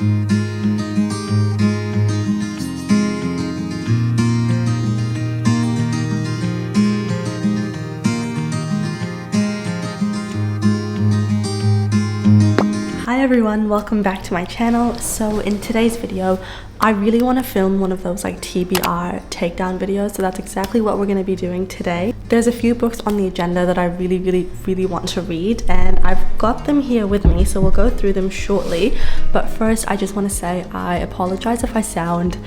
Hi everyone, welcome back to my channel. So in today's video, I really want to film one of those like TBR takedown videos, so that's exactly what we're going to be doing today. There's a few books on the agenda that I really want to read, and I've got them here with me, so we'll go through them shortly. But first, I just want to say I apologize if I sound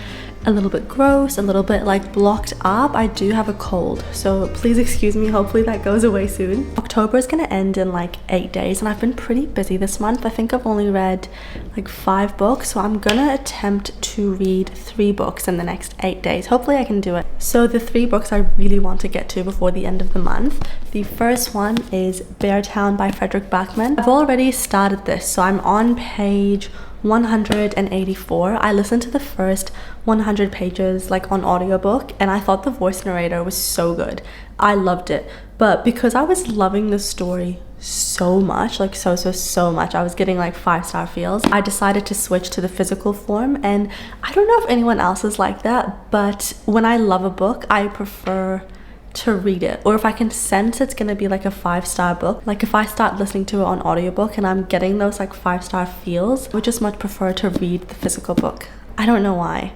a little bit gross, a little bit like blocked up. I do have a cold, so please excuse me. Hopefully that goes away soon. October is going to end in like 8 days, and I've been pretty busy this month. I think I've only read like 5 books, so I'm gonna attempt to read 3 books in the next 8 days. Hopefully I can do it. So the 3 books I really want to get to before the end of the month. The first one is Beartown by Frederick Backman. I've already started this, so I'm on page 184. I listened to the first 100 pages like on audiobook, and I thought the voice narrator was so good. I loved it. But because I was loving the story so much, like so much, I was getting like 5-star feels, I decided to switch to the physical form. And I don't know if anyone else is like that, but when I love a book, I prefer to read it. Or if I can sense it's gonna be like a 5-star book, like if I start listening to it on audiobook and I'm getting those like 5-star feels, I would just much prefer to read the physical book. I don't know why.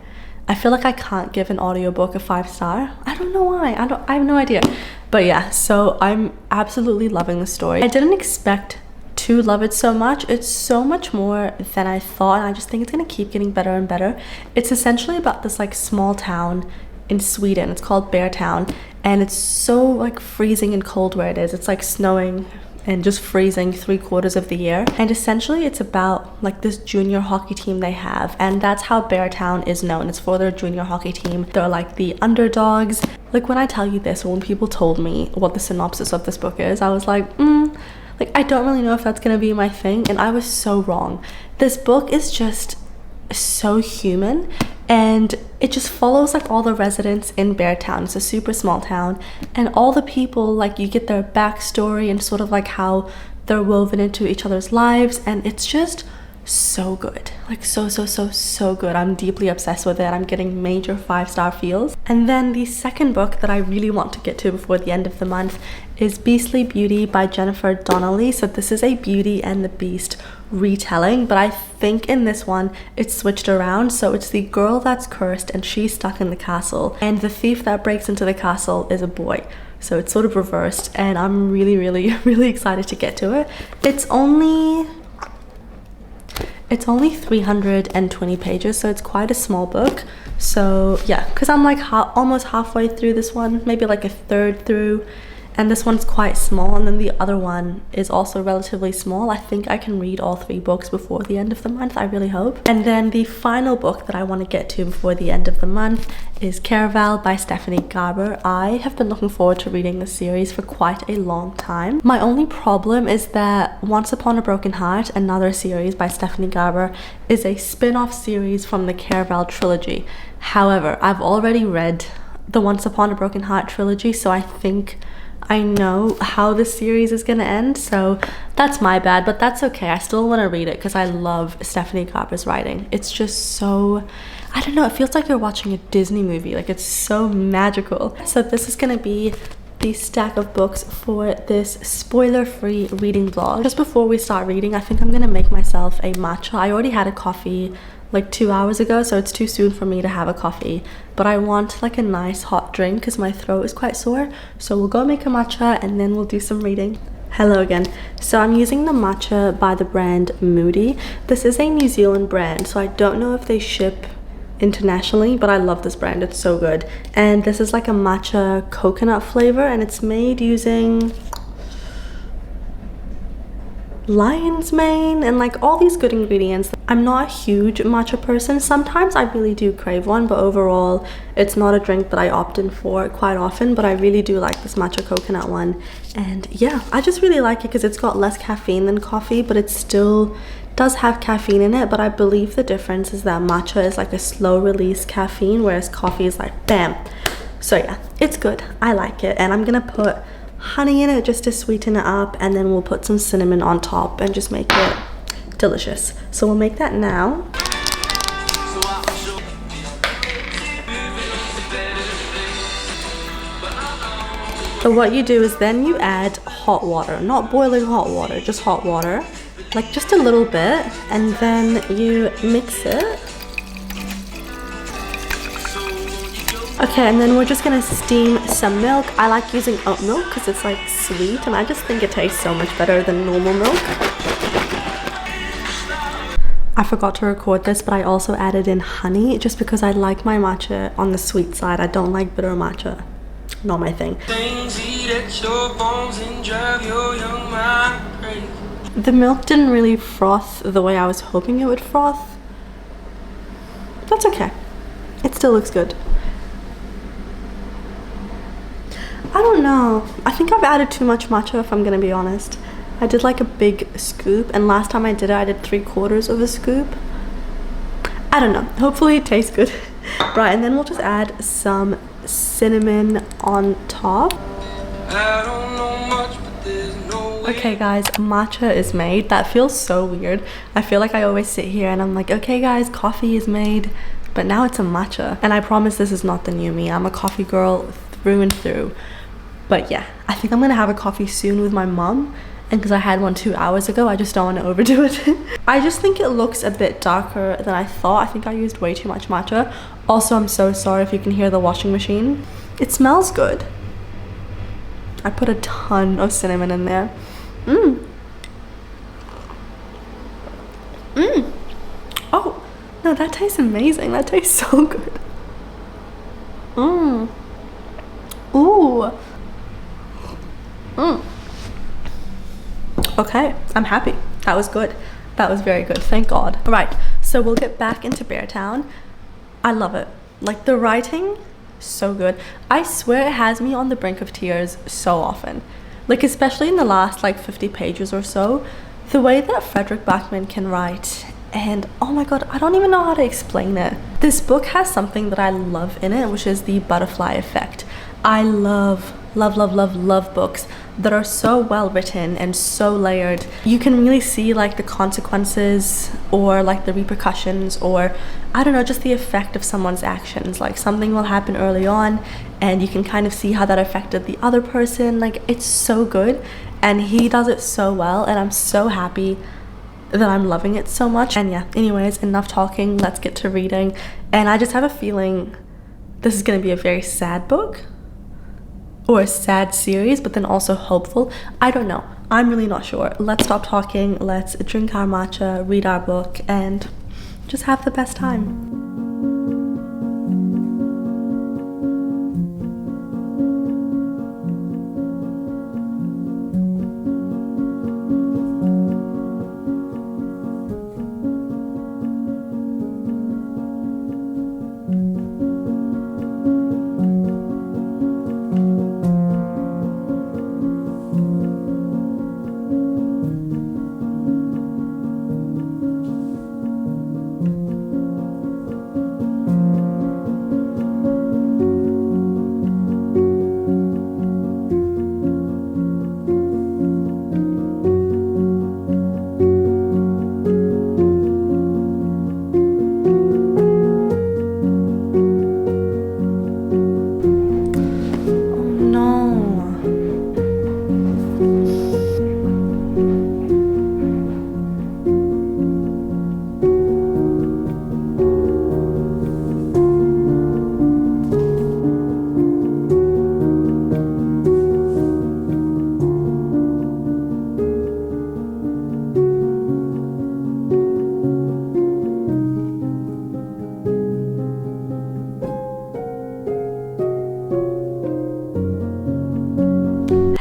I feel like I can't give an audiobook a 5-star. I don't know why. I have no idea. But yeah, so I'm absolutely loving the story. I didn't expect to love it so much. It's so much more than I thought, and I just think it's gonna keep getting better and better. It's essentially about this like small town in Sweden. It's called Beartown, and it's so like freezing and cold where it is. It's like snowing and just freezing 3/4 of the year. And essentially it's about like this junior hockey team they have, and that's how Beartown is known. It's for their junior hockey team. They're like the underdogs. Like when I tell you this, or when people told me what the synopsis of this book is, I was like, like I don't really know if that's gonna be my thing, and I was so wrong. This book is just so human, and it just follows like all the residents in Beartown. It's a super small town, and all the people, like you get their backstory and sort of like how they're woven into each other's lives, and it's just so good. Like so good. I'm deeply obsessed with it. I'm getting major 5-star feels. And then the second book that I really want to get to before the end of the month is Beastly Beauty by Jennifer Donnelly. So this is a Beauty and the Beast retelling, but I think in this one it's switched around. So it's the girl that's cursed and she's stuck in the castle, and the thief that breaks into the castle is a boy. So it's sort of reversed, and I'm really excited to get to it. It's only 320 pages, so it's quite a small book. So yeah, because I'm like almost halfway through this one, maybe like a third through, and this one's quite small, and then the other one is also relatively small. I think I can read all 3 books before the end of the month, I really hope. And then the final book that I want to get to before the end of the month is Caraval by Stephanie Garber. I have been looking forward to reading this series for quite a long time. My only problem is that Once Upon a Broken Heart, another series by Stephanie Garber, is a spin-off series from the Caraval trilogy. However, I've already read the Once Upon a Broken Heart trilogy, so I think I know how this series is gonna end, so that's my bad, but that's okay. I still want to read it because I love Stephanie Garber's writing. It's just so, I don't know, it feels like you're watching a Disney movie. Like it's so magical. So this is gonna be the stack of books for this spoiler-free reading vlog. Just before we start reading, I think I'm gonna make myself a matcha. I already had a coffee like 2 hours ago, so it's too soon for me to have a coffee, but I want like a nice hot drink because my throat is quite sore. So we'll go make a matcha and then we'll do some reading. Hello again. So I'm using the matcha by the brand Moody. This is a New Zealand brand, so I don't know if they ship internationally, but I love this brand. It's so good. And this is like a matcha coconut flavor, and it's made using lion's mane and like all these good ingredients. I'm not a huge matcha person. Sometimes I really do crave one, but overall it's not a drink that I opt in for quite often. But I really do like this matcha coconut one, and yeah, I just really like it because it's got less caffeine than coffee, but it still does have caffeine in it. But I believe the difference is that matcha is like a slow release caffeine, whereas coffee is like bam. So yeah, it's good. I like it, and I'm gonna put honey in it just to sweeten it up, and then we'll put some cinnamon on top and just make it delicious. So we'll make that now. So what you do is then you add hot water, not boiling hot water, just hot water, like just a little bit, and then you mix it. Okay, and then we're just gonna steam some milk. I like using oat milk because it's like sweet, and I just think it tastes so much better than normal milk. I forgot to record this, but I also added in honey just because I like my matcha on the sweet side. I don't like bitter matcha. Not my thing. The milk didn't really froth the way I was hoping it would froth. That's okay. It still looks good. I don't know. I think I've added too much matcha, if I'm gonna be honest. I did like a big scoop, and last time I did it, I did 3/4 of a scoop. I don't know. Hopefully it tastes good. Right, and then we'll just add some cinnamon on top. Okay guys, matcha is made. That feels so weird. I feel like I always sit here and I'm like, okay guys, coffee is made, but now it's a matcha. And I promise this is not the new me. I'm a coffee girl through and through. But yeah, I think I'm gonna have a coffee soon with my mum, and because I had one 2 hours ago, I just don't want to overdo it. I just think it looks a bit darker than I thought. I think I used way too much matcha. Also, I'm so sorry if you can hear the washing machine. It smells good. I put a ton of cinnamon in there. Oh, no, that tastes amazing. That tastes so good. Ooh. Okay, I'm happy. That was good. That was very good, thank God. All right, so we'll get back into Beartown. I love it. Like, the writing, so good. I swear it has me on the brink of tears so often. Like, especially in the last like 50 pages or so, the way that Frederick Backman can write, and oh my God, I don't even know how to explain it. This book has something that I love in it, which is the butterfly effect. I love books that are so well written and so layered. You can really see like the consequences or like the repercussions, or I don't know, just the effect of someone's actions. Like, something will happen early on and you can kind of see how that affected the other person. Like, it's so good, and he does it so well, and I'm so happy that I'm loving it so much. And yeah, anyways, enough talking, let's get to reading. And I just have a feeling this is going to be a very sad book, or a sad series, but then also hopeful. I don't know. I'm really not sure. Let's stop talking. Let's drink our matcha, read our book, and just have the best time.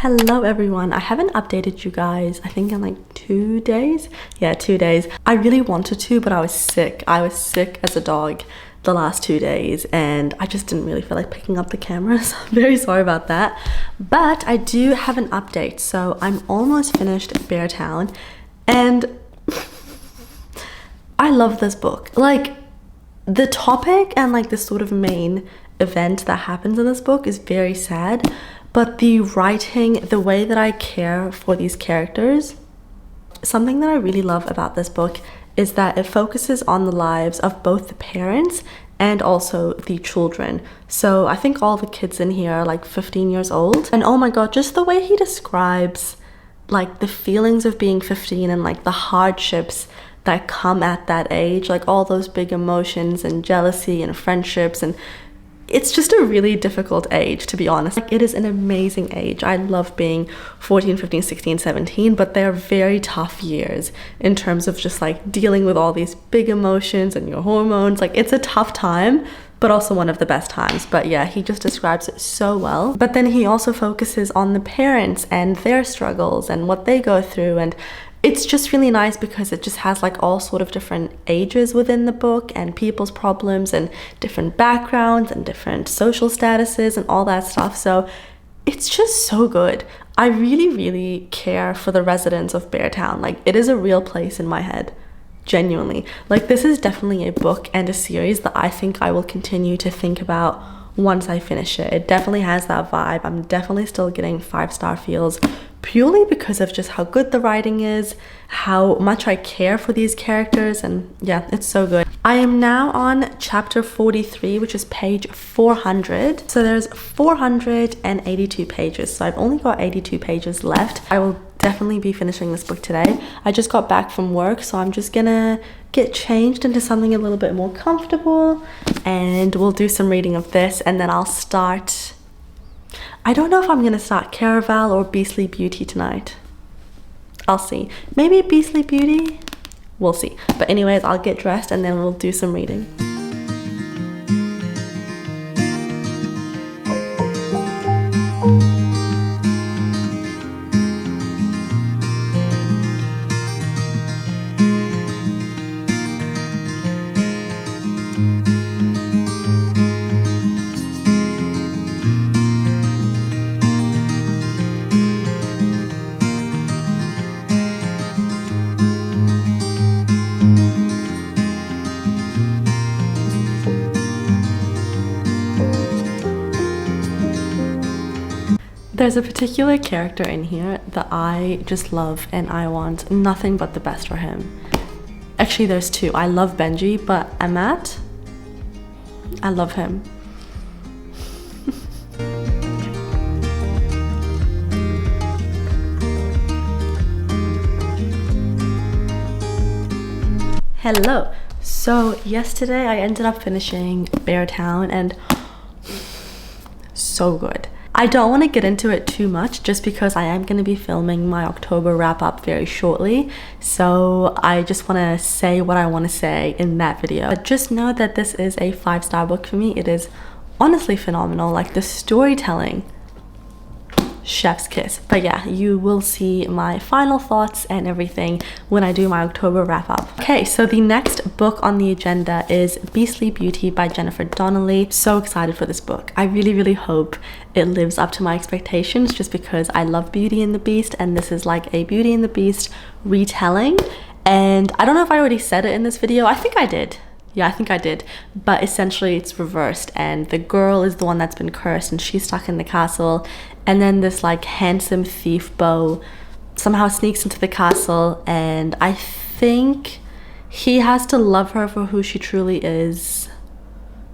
Hello everyone, I haven't updated you guys I think in like 2 days. Yeah, 2 days. I really wanted to, but I was sick. I was sick as a dog the last 2 days, and I just didn't really feel like picking up the camera, so I'm very sorry about that. But I do have an update. So I'm almost finished Beartown, and I love this book. Like, the topic and like the sort of main event that happens in this book is very sad, but the writing, the way that I care for these characters, something that I really love about this book is that it focuses on the lives of both the parents and also the children. So I think all the kids in here are like 15 years old. And oh my god, just the way he describes like the feelings of being 15 and like the hardships that come at that age, like all those big emotions and jealousy and friendships, and it's just a really difficult age, to be honest. Like, it is an amazing age. I love being 14, 15, 16, 17, but they're very tough years in terms of just like dealing with all these big emotions and your hormones. Like, it's a tough time, but also one of the best times. But yeah, he just describes it so well. But then he also focuses on the parents and their struggles and what they go through, and it's just really nice because it just has like all sort of different ages within the book and people's problems and different backgrounds and different social statuses and all that stuff. So it's just so good. I really care for the residents of Beartown. Like, it is a real place in my head, genuinely. Like, this is definitely a book and a series that I think I will continue to think about once I finish it. It definitely has that vibe. I'm definitely still getting 5-star feels, purely because of just how good the writing is, how much I care for these characters, and yeah, it's so good. I am now on chapter 43, which is page 400. So there's 482 pages, so I've only got 82 pages left. I will definitely be finishing this book today. I just got back from work, so I'm just gonna get changed into something a little bit more comfortable, and we'll do some reading of this, and then I'll start. I don't know if I'm gonna start Caraval or Beastly Beauty tonight. I'll see. Maybe Beastly Beauty? We'll see. But anyways, I'll get dressed and then we'll do some reading. There's a particular character in here that I just love, and I want nothing but the best for him. Actually, there's two. I love Benji, but Amat, I love him. Hello. So yesterday I ended up finishing Beartown, and so good. I don't want to get into it too much just because I am going to be filming my October wrap up very shortly. So I just want to say what I want to say in that video. But just know that this is a 5-star book for me. It is honestly phenomenal. Like, the storytelling, chef's kiss. But yeah, you will see my final thoughts and everything when I do my October wrap up. Okay, so the next book on the agenda is Beastly Beauty by Jennifer Donnelly. So excited for this book. I really hope it lives up to my expectations, just because I love Beauty and the Beast, and this is like a Beauty and the Beast retelling. And I don't know if I already said it in this video. I think I did. Yeah, I think I did. But essentially it's reversed, and the girl is the one that's been cursed and she's stuck in the castle, and then this like handsome thief Beau somehow sneaks into the castle, and I think he has to love her for who she truly is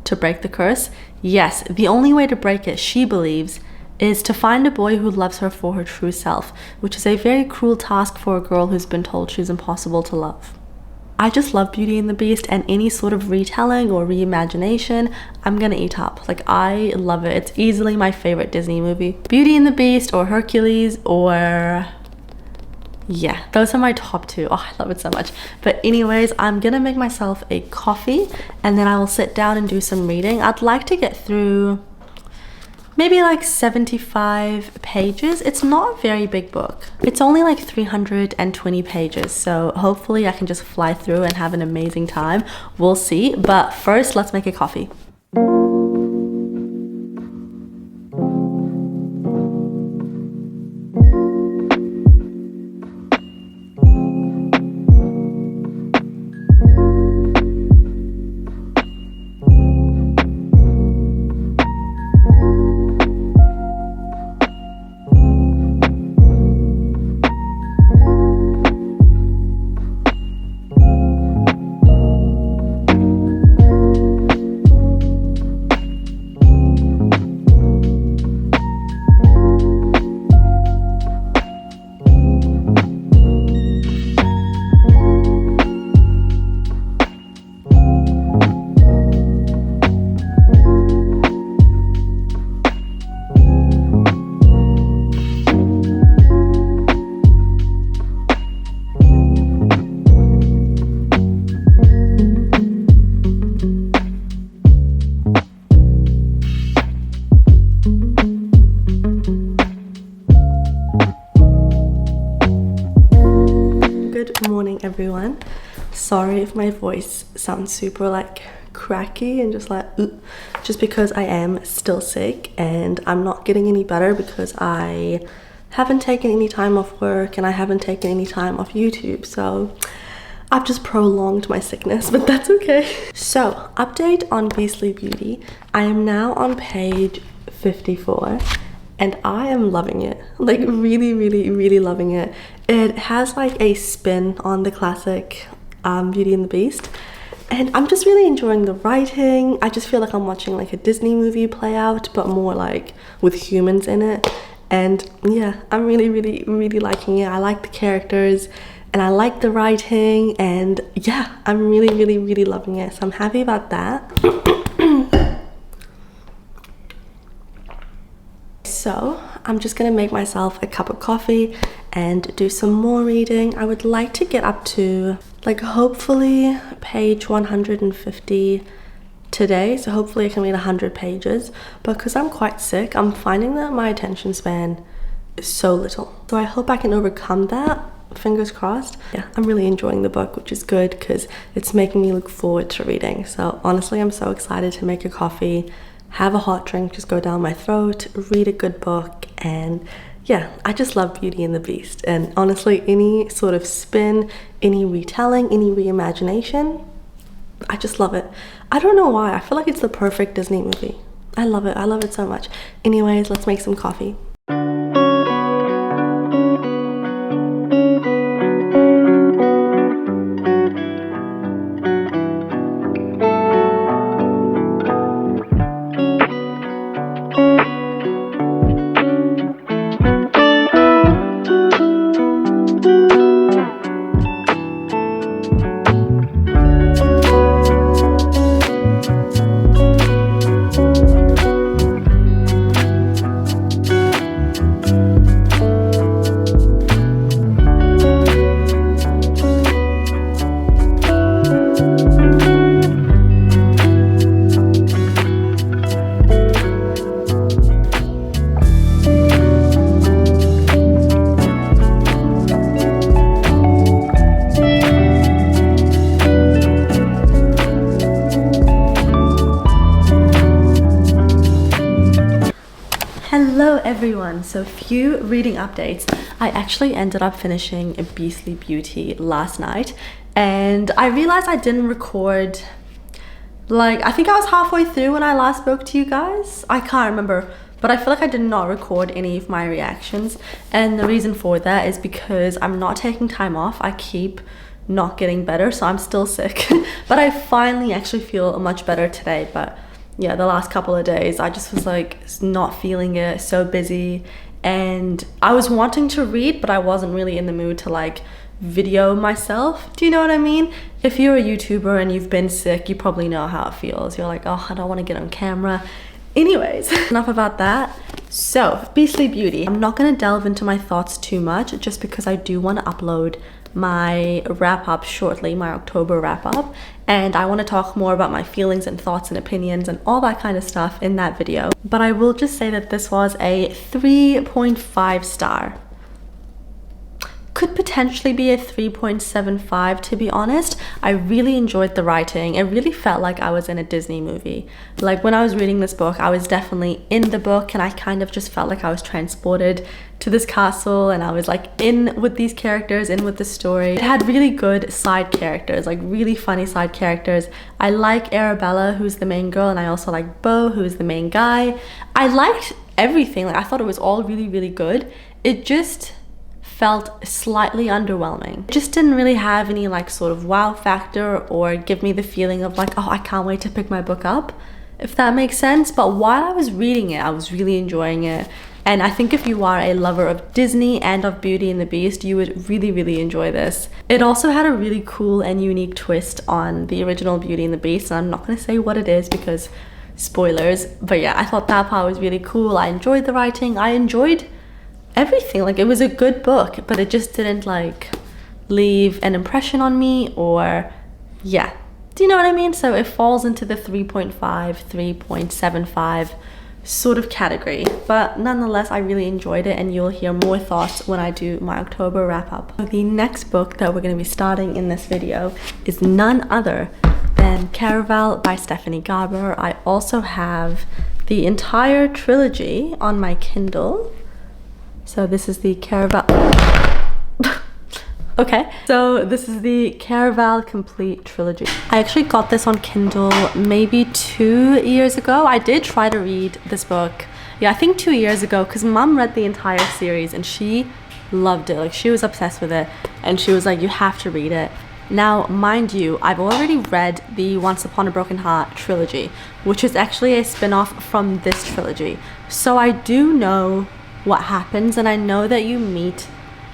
to break the curse. Yes, the only way to break it, she believes, is to find a boy who loves her for her true self, which is a very cruel task for a girl who's been told she's impossible to love. I just love Beauty and the Beast, and any sort of retelling or reimagination, I'm gonna eat up. Like, I love it. It's easily my favorite Disney movie. Beauty and the Beast or Hercules, or yeah, those are my top two. Oh, I love it so much. But anyways, I'm gonna make myself a coffee and then I will sit down and do some reading. I'd like to get through maybe like 75 pages. It's not a very big book. It's only like 320 pages. So hopefully I can just fly through and have an amazing time. We'll see. But first, let's make a coffee. everyone. Sorry if my voice sounds super like cracky and just like just because I am still sick and I'm not getting any better because I haven't taken any time off work and I haven't taken any time off YouTube, so I've just prolonged my sickness, but that's okay. So, update on Beastly Beauty. I am now on page 54 and I am loving it. Like really loving it. It has like a spin on the classic Beauty and the Beast. And I'm just really enjoying the writing. I just feel like I'm watching like a Disney movie play out, but more like with humans in it. And yeah, I'm really liking it. I like the characters and I like the writing, and yeah, I'm really loving it. So I'm happy about that. So I'm just gonna make myself a cup of coffee and do some more reading. I would like to get up to like hopefully page 150 today, so hopefully I can read 100 pages, but because I'm quite sick, I'm finding that my attention span is so little. So I hope I can overcome that, fingers crossed. Yeah, I'm really enjoying the book, which is good because it's making me look forward to reading. So honestly, I'm so excited to make a coffee, have a hot drink just go down my throat, read a good book, and yeah, I just love Beauty and the Beast. And honestly, any sort of spin, any retelling, any reimagination, I just love it. I don't know why, I feel like it's the perfect Disney movie. I love it so much. Anyways, let's make some coffee. Hello everyone, so few reading updates. I actually ended up finishing Beastly Beauty last night and I realized I didn't record, like I think I was halfway through when I last spoke to you guys. I can't remember, but I feel like I did not record any of my reactions, and the reason for that is because I'm not taking time off. I keep not getting better, so I'm still sick. But I finally actually feel much better today. But yeah, the last couple of days I just was like not feeling it, so busy, and I was wanting to read but I wasn't really in the mood to like video myself. Do you know what I mean? If you're a YouTuber and you've been sick, you probably know how it feels. You're like, oh, I don't want to get on camera. Anyways, enough about that. So Beastly Beauty, I'm not going to delve into my thoughts too much just because I do want to upload my wrap up shortly, my October wrap up, and I want to talk more about my feelings and thoughts and opinions and all that kind of stuff in that video. But I will just say that this was a 3.5 star. Could potentially be a 3.75 to be honest. I really enjoyed the writing. It really felt like I was in a Disney movie. Like when I was reading this book, I was definitely in the book and I kind of just felt like I was transported to this castle and I was like in with these characters, in with the story. It had really good side characters, like really funny side characters. I like Arabella, who's the main girl, and I also like Bo, who's the main guy. I liked everything. Like I thought it was all really good. It just felt slightly underwhelming. It just didn't really have any like sort of wow factor or give me the feeling of like, oh, I can't wait to pick my book up, if that makes sense. But while I was reading it, I was really enjoying it. And I think if you are a lover of Disney and of Beauty and the Beast, you would really enjoy this. It also had a really cool and unique twist on the original Beauty and the Beast, and I'm not going to say what it is because spoilers, but yeah, I thought that part was really cool. I enjoyed the writing. I enjoyed everything. Like it was a good book, but it just didn't like leave an impression on me, or yeah, do you know what I mean? So it falls into the 3.5, 3.75 sort of category, but nonetheless I really enjoyed it, and you'll hear more thoughts when I do my October wrap up. The next book that we're going to be starting in this video is none other than Caraval by Stephanie Garber. I also have the entire trilogy on my Kindle. So this is the Caraval okay, so this is the Caraval Complete Trilogy. I actually got this on Kindle maybe 2 years ago. I did try to read this book, yeah, I think 2 years ago, because mom read the entire series and she loved it. Like, she was obsessed with it, and she was like, you have to read it. Now, mind you, I've already read the Once Upon a Broken Heart trilogy, which is actually a spin-off from this trilogy. So I do know what happens, and I know that you meet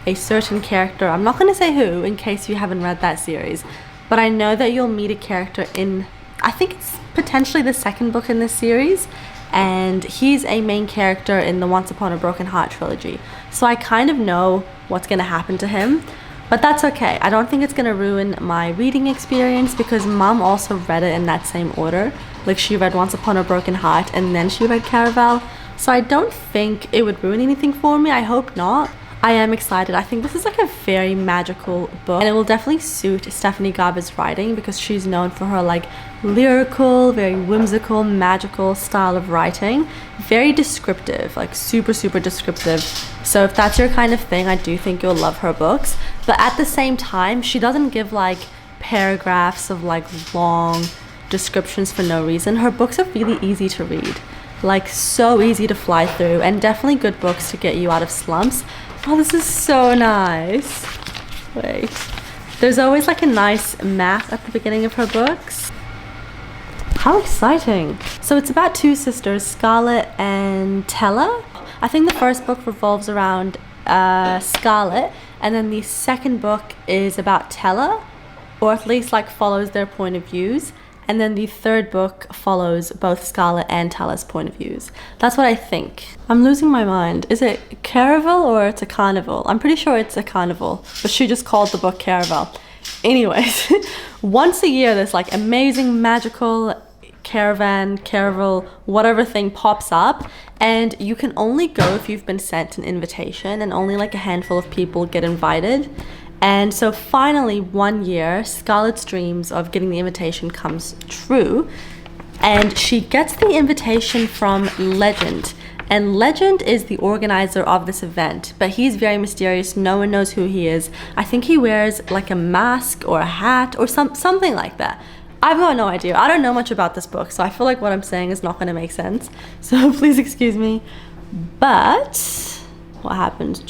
a certain character. I'm not going to say who in case you haven't read that series, but I know that you'll meet a character in, I think it's potentially the second book in this series, and he's a main character in the Once Upon a Broken Heart trilogy. So I kind of know what's going to happen to him, but that's okay. I don't think it's going to ruin my reading experience, because mom also read it in that same order. Like, she read Once Upon a Broken Heart and then she read Caraval, so I don't think it would ruin anything for me. I hope not. I am excited. I think this is like a very magical book, and it will definitely suit Stephanie Garber's writing, because she's known for her like lyrical, very whimsical, magical style of writing. Very descriptive, like super descriptive. So if that's your kind of thing, I do think you'll love her books. But at the same time, she doesn't give like paragraphs of like long descriptions for no reason. Her books are really easy to read, like so easy to fly through, and definitely good books to get you out of slumps. Oh, this is so nice. Wait. There's always like a nice map at the beginning of her books. How exciting. So it's about two sisters, Scarlett and Tella. I think the first book revolves around Scarlett, and then the second book is about Tella, or at least like follows their point of views. And then the third book follows both Scarlett and Tella's point of views. That's what I think. I'm losing my mind. Is it Caraval or it's a carnival? I'm pretty sure it's a carnival, but she just called the book Caraval. Anyways, once a year this like amazing magical caraval, whatever thing pops up, and you can only go if you've been sent an invitation, and only like a handful of people get invited. And so finally one year, Scarlett's dreams of getting the invitation comes true, and she gets the invitation from Legend. And Legend is the organizer of this event, but he's very mysterious. No one knows who he is. I think he wears like a mask or a hat or something like that. I've got no idea. I don't know much about this book, so I feel like what I'm saying is not going to make sense. So please excuse me. But what happens?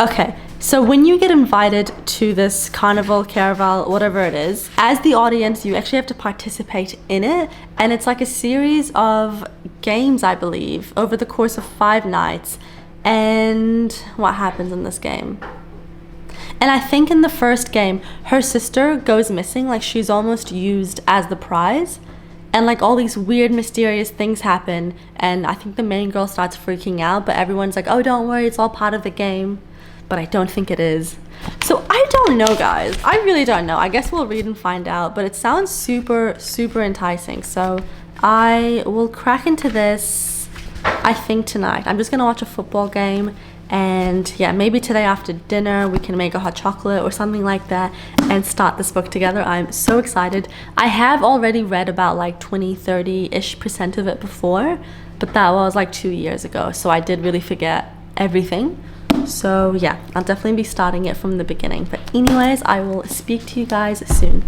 Okay, so when you get invited to this carnival, caraval, whatever it is, as the audience, you actually have to participate in it. And it's like a series of games, I believe, over the course of 5 nights. And what happens in this game? And I think in the first game, her sister goes missing, like she's almost used as the prize. And like all these weird mysterious things happen, and I think the main girl starts freaking out, but everyone's like, oh, don't worry, it's all part of the game. But I don't think it is. So I don't know, guys. I really don't know. I guess we'll read and find out, but it sounds super enticing. So I will crack into this, I think, tonight. I'm just gonna watch a football game, and yeah, maybe today after dinner we can make a hot chocolate or something like that and start this book together. I'm so excited. I have already read about like 20-30-ish% of it before, but that was like 2 years ago, so I did really forget everything. So yeah, I'll definitely be starting it from the beginning. But anyways, I will speak to you guys soon.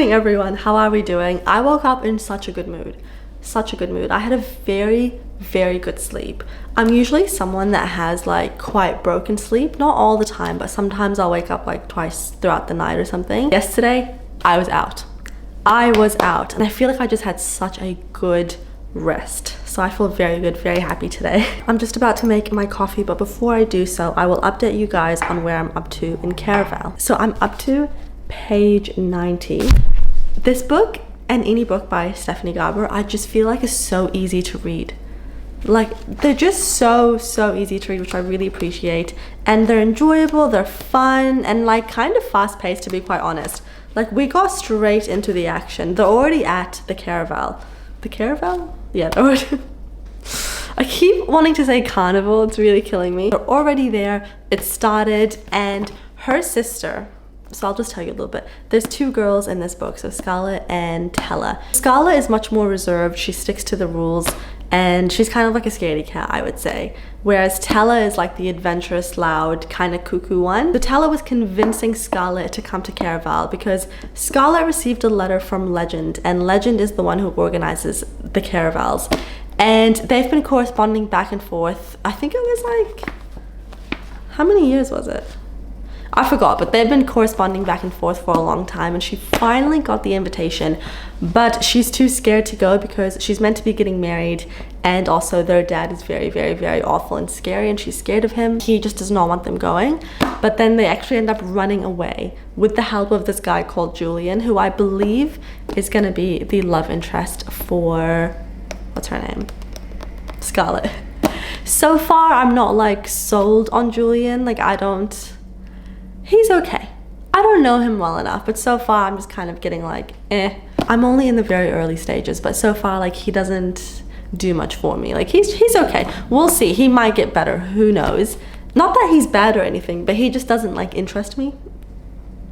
morning, everyone. How are we doing? I woke up in such a good mood. Such a good mood. I had a very good sleep. I'm usually someone that has like quite broken sleep, not all the time, but sometimes I'll wake up like twice throughout the night or something. Yesterday, I was out, and I feel like I just had such a good rest. So I feel very good, very happy today. I'm just about to make my coffee, but before I do so, I will update you guys on where I'm up to in Caraval. So I'm up to page 90. This book and any book by Stephanie Garber, I just feel like is so easy to read. Like, they're just so easy to read, which I really appreciate. And they're enjoyable, they're fun, and like kind of fast paced, to be quite honest. Like, we got straight into the action. They're already at the Caraval. The Caraval? Yeah, they're already... I keep wanting to say carnival, it's really killing me. They're already there, it started, and her sister, so I'll just tell you a little bit. There's two girls in this book, so Scarlett and Tella. Scarlett is much more reserved, she sticks to the rules, and she's kind of like a scaredy cat, I would say. Whereas Tella is like the adventurous, loud, kind of cuckoo one. So Tella was convincing Scarlett to come to Caraval because Scarlett received a letter from Legend, and Legend is the one who organizes the Caravals. And they've been corresponding back and forth. I think it was like, how many years was it? I forgot, but they've been corresponding back and forth for a long time, and she finally got the invitation, but she's too scared to go because she's meant to be getting married, and also their dad is very awful and scary, and she's scared of him. He just does not want them going, but then they actually end up running away with the help of this guy called Julian, who I believe is gonna be the love interest for, what's her name? Scarlett. So far, I'm not like sold on Julian, like he's okay. I don't know him well enough, but so far I'm just kind of getting like, eh. I'm only in the very early stages, but so far like he doesn't do much for me. Like he's okay. We'll see. He might get better. Who knows? Not that he's bad or anything, but he just doesn't like interest me.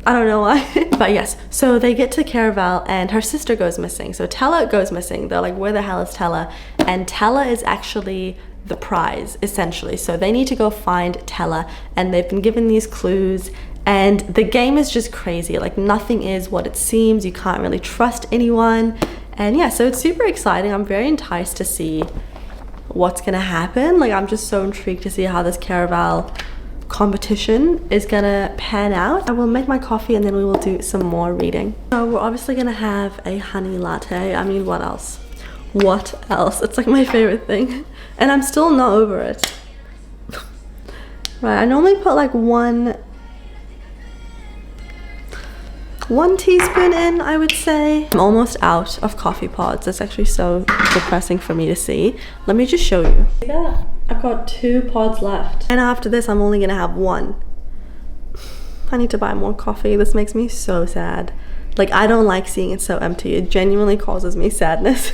I don't know why. But yes, so they get to Caraval and her sister goes missing. So Tella goes missing. They're like, where the hell is Tella? And Tella is actually the prize, essentially. So they need to go find Tella, and they've been given these clues, and the game is just crazy. Like, nothing is what it seems. You can't really trust anyone. And yeah, so it's super exciting. I'm very enticed to see what's gonna happen. Like, I'm just so intrigued to see how this Caraval competition is gonna pan out. I will make my coffee and then we will do some more reading. So we're obviously gonna have a honey latte. I mean, what else? What else? It's like my favorite thing. And I'm still not over it. Right, I normally put like one teaspoon in, I would say. I'm almost out of coffee pods. It's actually so depressing for me to see. Let me just show you. See that? I've got 2 pods left. And after this, I'm only gonna have 1. I need to buy more coffee. This makes me so sad. Like, I don't like seeing it so empty. It genuinely causes me sadness.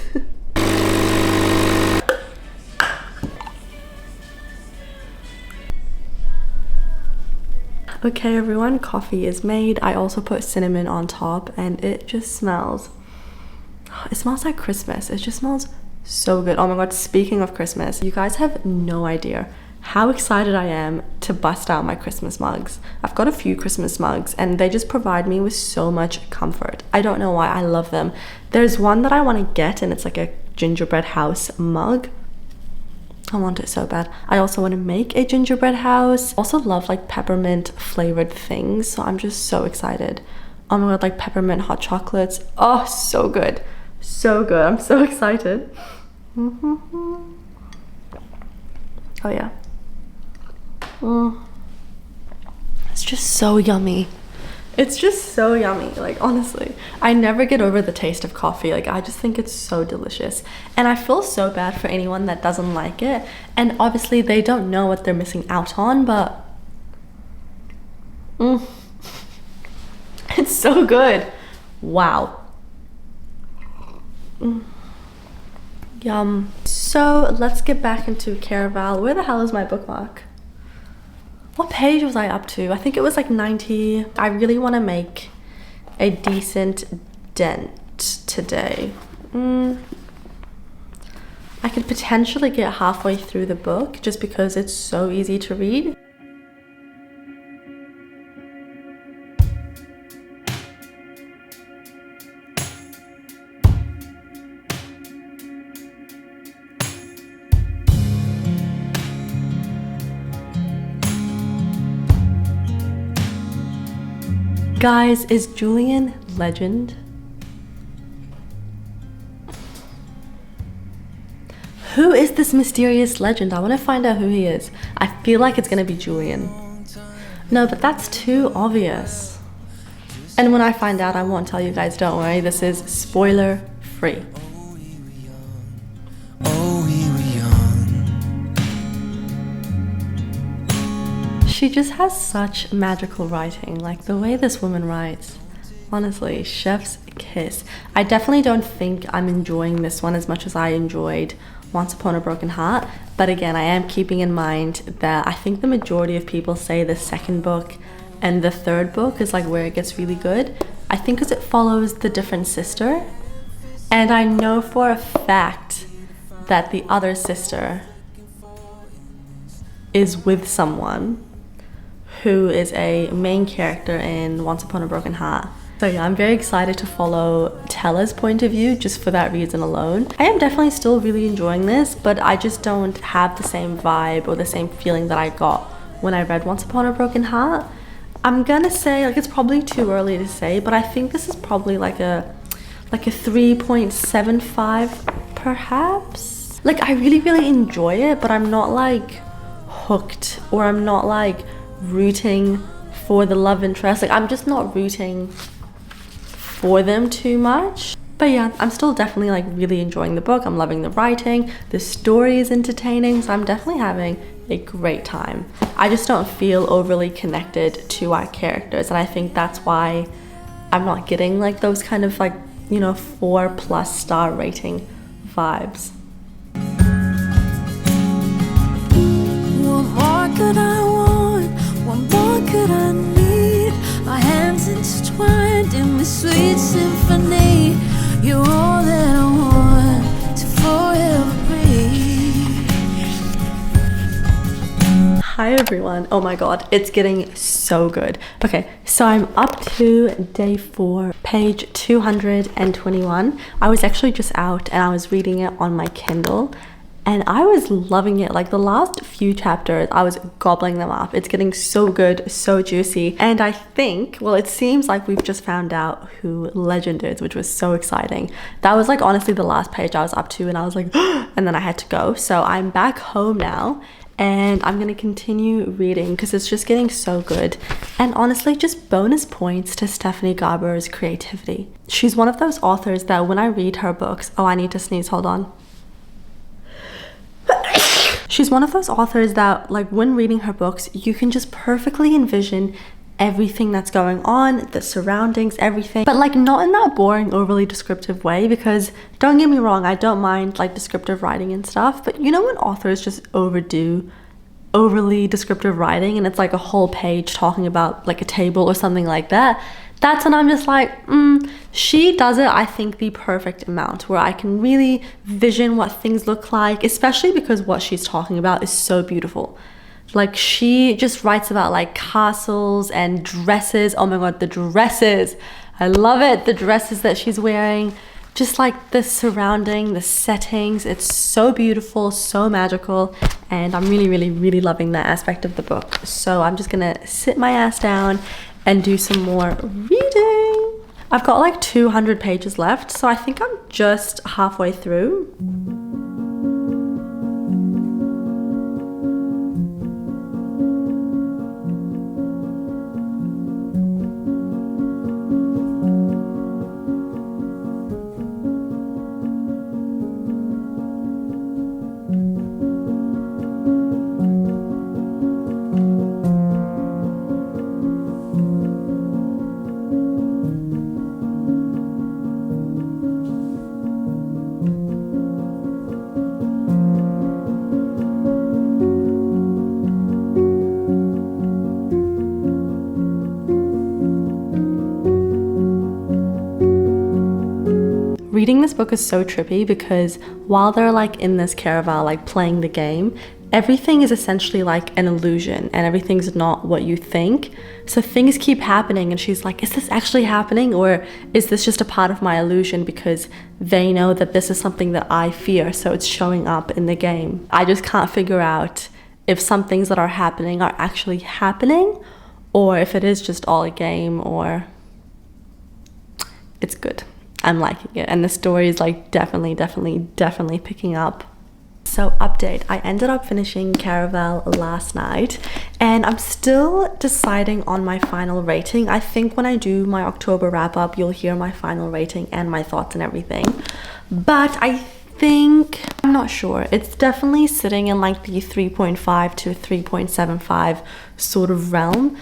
Okay everyone, coffee is made. I also put cinnamon on top and it just smells, it smells like Christmas. It just smells so good. Oh my god, speaking of Christmas, you guys have no idea how excited I am to bust out my Christmas mugs. I've got a few Christmas mugs and they just provide me with so much comfort. I don't know why, I love them. There's one that I want to get and it's like a gingerbread house mug. I want it so bad. I also want to make a gingerbread house. I also love like peppermint flavored things, so I'm just so excited. Oh my god, like peppermint hot chocolates. Oh, so good. So good. I'm so excited. Oh yeah. It's just so yummy. It's just so yummy, like honestly. I never get over the taste of coffee. Like, I just think it's so delicious. And I feel so bad for anyone that doesn't like it. And obviously they don't know what they're missing out on, but it's so good. Wow. Yum. So let's get back into Caraval. Where the hell is my bookmark? What page was I up to? I think it was like 90. I really want to make a decent dent today. I could potentially get halfway through the book just because it's so easy to read. Guys, is Julian legend? Who is this mysterious legend? I want to find out who he is. I feel like it's gonna be Julian. No, but that's too obvious. And when I find out, I won't tell you guys, don't worry. This is spoiler free. She just has such magical writing, like the way this woman writes. Honestly, chef's kiss. I definitely don't think I'm enjoying this one as much as I enjoyed Once Upon a Broken Heart, but again, I am keeping in mind that I think the majority of people say the second book and the third book is like where it gets really good. I think because it follows the different sister, and I know for a fact that the other sister is with someone who is a main character in Once Upon a Broken Heart. So yeah, I'm very excited to follow Tella's point of view just for that reason alone. I am definitely still really enjoying this, but I just don't have the same vibe or the same feeling that I got when I read Once Upon a Broken Heart. I'm gonna say, like, it's probably too early to say, but I think this is probably like a 3.75 perhaps. Like, I really enjoy it, but I'm not like hooked, or I'm not like rooting for the love interest. Like, I'm just not rooting for them too much. But yeah, I'm still definitely like really enjoying the book. I'm loving the writing, the story is entertaining, so I'm definitely having a great time. I just don't feel overly connected to our characters, and I think that's why I'm not getting like those kind of like, you know, 4+ star rating vibes. What more could I want? What more could I need? My hands intertwined in this sweet symphony. You're all that I want to forever breathe. Hi everyone. Oh my god, it's getting so good. Okay, so I'm up to day 4, page 221. I was actually just out and I was reading it on my Kindle, and I was loving it. Like, the last few chapters, I was gobbling them up. It's getting so good, so juicy. And I think, well, it seems like we've just found out who Legend is, which was so exciting. That was like honestly the last page I was up to, and I was like, and then I had to go. So I'm back home now, and I'm gonna continue reading because it's just getting so good. And honestly, just bonus points to Stephanie Garber's creativity. She's one of those authors that when I read her books, oh, I need to sneeze, hold on. She's one of those authors that, like, when reading her books, you can just perfectly envision everything that's going on, the surroundings, everything, but like not in that boring, overly descriptive way, because don't get me wrong, I don't mind like descriptive writing and stuff, but you know when authors just overdo overly descriptive writing and it's like a whole page talking about like a table or something like that, that's when I'm just like, she does it, I think, the perfect amount where I can really vision what things look like, especially because what she's talking about is so beautiful. Like, she just writes about like castles and dresses. Oh my god, the dresses, I love it. The dresses that she's wearing, just like the surrounding, the settings, it's so beautiful, so magical, and I'm really loving that aspect of the book. So I'm just gonna sit my ass down and do some more reading. I've got like 200 pages left, so I think I'm just halfway through. Reading this book is so trippy because while they're like in this caravel, like playing the game, everything is essentially like an illusion and everything's not what you think. So things keep happening and she's like, is this actually happening, or is this just a part of my illusion because they know that this is something that I fear, so it's showing up in the game. I just can't figure out if some things that are happening are actually happening or if it is just all a game, or it's good. I'm liking it, and the story is like definitely picking up. So update, I ended up finishing Caravel last night, and I'm still deciding on my final rating. I think when I do my October wrap up, you'll hear my final rating and my thoughts and everything. But I think, I'm not sure, it's definitely sitting in like the 3.5 to 3.75 sort of realm.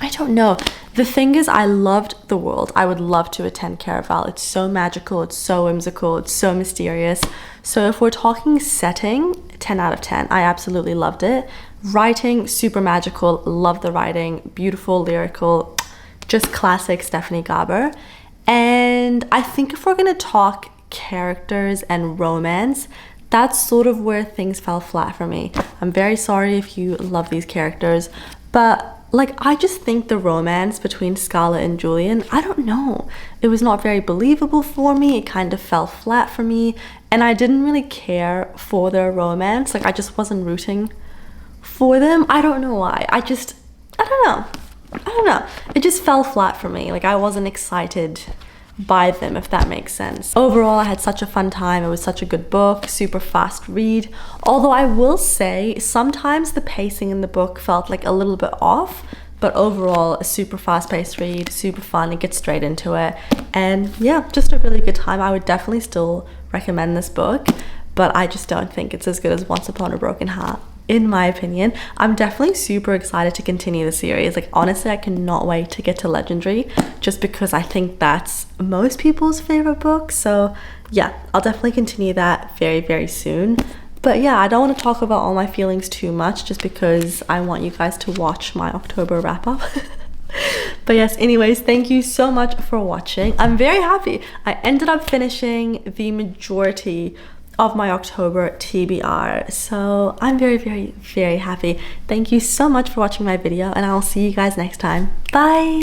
I don't know. The thing is, I loved the world. I would love to attend Caravel. It's so magical, it's so whimsical, it's so mysterious. So if we're talking setting, 10 out of 10. I absolutely loved it. Writing, super magical, love the writing, beautiful, lyrical, just classic Stephanie Garber. And I think if we're gonna talk characters and romance, that's sort of where things fell flat for me. I'm very sorry if you love these characters, but like, I just think the romance between Scarlett and Julian, I don't know. It was not very believable for me. It kind of fell flat for me. And I didn't really care for their romance. Like, I just wasn't rooting for them. I don't know why. I don't know. It just fell flat for me. Like, I wasn't excited by them, if that makes sense. Overall, I had such a fun time. It was such a good book, super fast read. Although I will say, sometimes the pacing in the book felt like a little bit off, but overall, a super fast-paced read, super fun. It gets straight into it. And yeah, just a really good time. I would definitely still recommend this book, but I just don't think it's as good as Once Upon a Broken Heart, in my opinion. I'm definitely super excited to continue the series. Like, honestly, I cannot wait to get to Legendary, just because I think that's most people's favorite book. So yeah, I'll definitely continue that very soon. But yeah, I don't want to talk about all my feelings too much, just because I want you guys to watch my October wrap up. But yes, anyways, thank you so much for watching. I'm very happy. I ended up finishing the majority of my October TBR, so I'm very happy. Thank you so much for watching my video, and I'll see you guys next time. Bye.